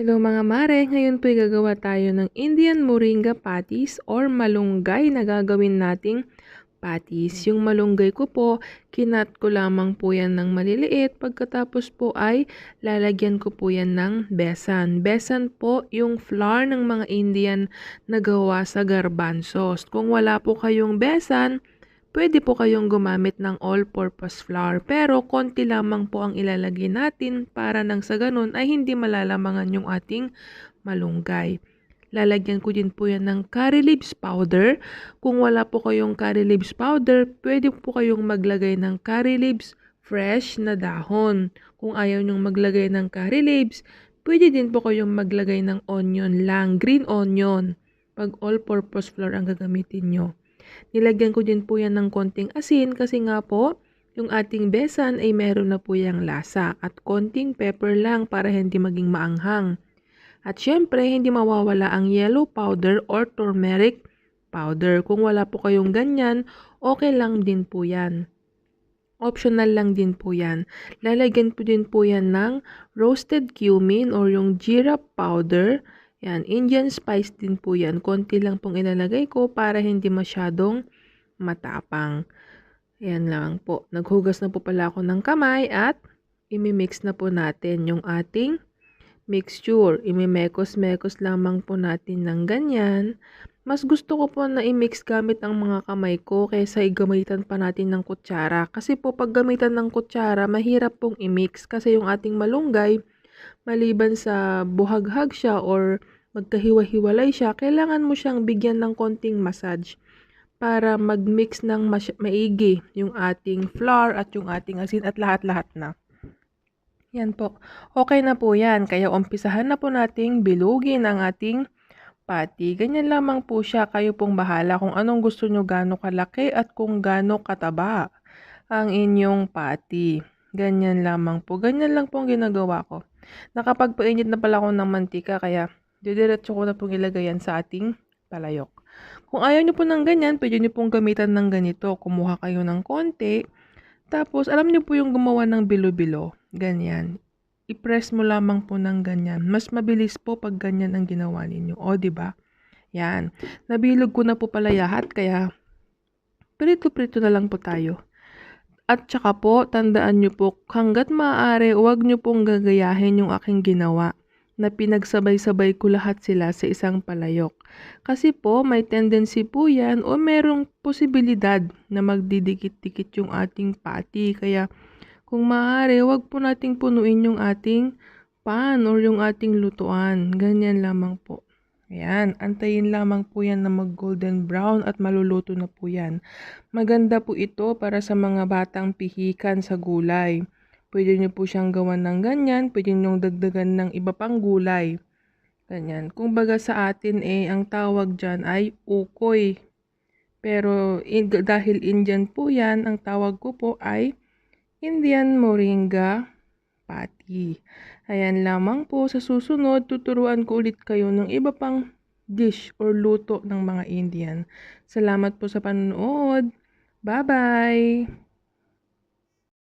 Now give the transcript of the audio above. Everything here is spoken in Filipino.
Hello mga mare, ngayon po'y gagawa tayo ng Indian Moringa Patties or malunggay na gagawin nating patties. Yung malunggay ko po, kinat ko lamang po yan ng maliliit. Pagkatapos po ay lalagyan ko po yan ng besan. Besan po yung flour ng mga Indian na gawa sa garbanzos. Kung wala po kayong besan, pwede po kayong gumamit ng all-purpose flour, pero konti lamang po ang ilalagay natin para nang sa ganun ay hindi malalamangan yung ating malunggay. Lalagyan ko din po yan ng curry leaves powder. Kung wala po kayong curry leaves powder, pwede po kayong maglagay ng curry leaves fresh na dahon. Kung ayaw nyong maglagay ng curry leaves, pwede din po kayong maglagay ng onion lang, green onion, pag all-purpose flour ang gagamitin nyo. Nilagyan ko din po yan ng konting asin kasi nga po, yung ating besan ay meron na po yung lasa at konting pepper lang para hindi maging maanghang. At syempre, hindi mawawala ang yellow powder or turmeric powder. Kung wala po kayong ganyan, okay lang din po yan. Optional lang din po yan. Lalagyan po din po yan ng roasted cumin or yung jeera powder. Yan, Indian spice din po yan. Konti lang pong ilalagay ko para hindi masyadong matapang. Yan lang po. Naghugas na po pala ako ng kamay at imimix na po natin yung ating mixture. Imimekos-mekos lamang po natin ng ganyan. Mas gusto ko po na i-mix gamit ang mga kamay ko kaysa igamitan pa natin ng kutsara. Kasi po pag gamitan ng kutsara, mahirap pong i-mix kasi yung ating malunggay, maliban sa buhaghag siya or magkahiwa-hiwalay siya, kailangan mo siyang bigyan ng konting massage para mag-mix ng maigi yung ating flour at yung ating asin at lahat-lahat na. Yan po. Okay na po yan. Kaya umpisahan na po nating bilugin ang ating patty. Ganyan lamang po siya. Kayo pong bahala kung anong gusto nyo, gaano kalaki at kung gaano kataba ang inyong patty. Ganyan lamang po. Ganyan lang po ang ginagawa ko. Nakapagpainit na pala ako ng mantika kaya didiretso ko na pong ilagay yan sa ating palayok. Kung ayaw nyo po ng ganyan, pwede nyo pong gamitan ng ganito. Kumuha kayo ng konti. Tapos, alam nyo po yung gumawa ng bilo-bilo. Ganyan. I-press mo lamang po ng ganyan. Mas mabilis po pag ganyan ang ginawa ninyo. O, diba? Yan. Nabilog ko na po pala lahat, kaya prito-prito na lang po tayo. At saka po, tandaan nyo po, hanggat maaari, huwag nyo pong gagayahin yung aking ginawa na pinagsabay-sabay ko lahat sila sa isang palayok. Kasi po, may tendency po yan o merong posibilidad na magdidikit-dikit yung ating patty. Kaya, kung maaari, huwag po nating punuin yung ating pan or yung ating lutuan. Ganyan lamang po. Ayan, antayin lamang po yan na mag-golden brown at maluluto na po yan. Maganda po ito para sa mga batang pihikan sa gulay. Pwede nyo po siyang gawan ng ganyan, pwede nyo dagdagan ng iba pang gulay. Ganyan. Kung baga sa atin ang tawag dyan ay ukoy. Pero dahil Indian po yan, ang tawag ko po ay Indian Moringa Patty. Ayan lamang po, sa susunod, tuturuan ko ulit kayo ng iba pang dish or luto ng mga Indian. Salamat po sa panonood. Bye-bye!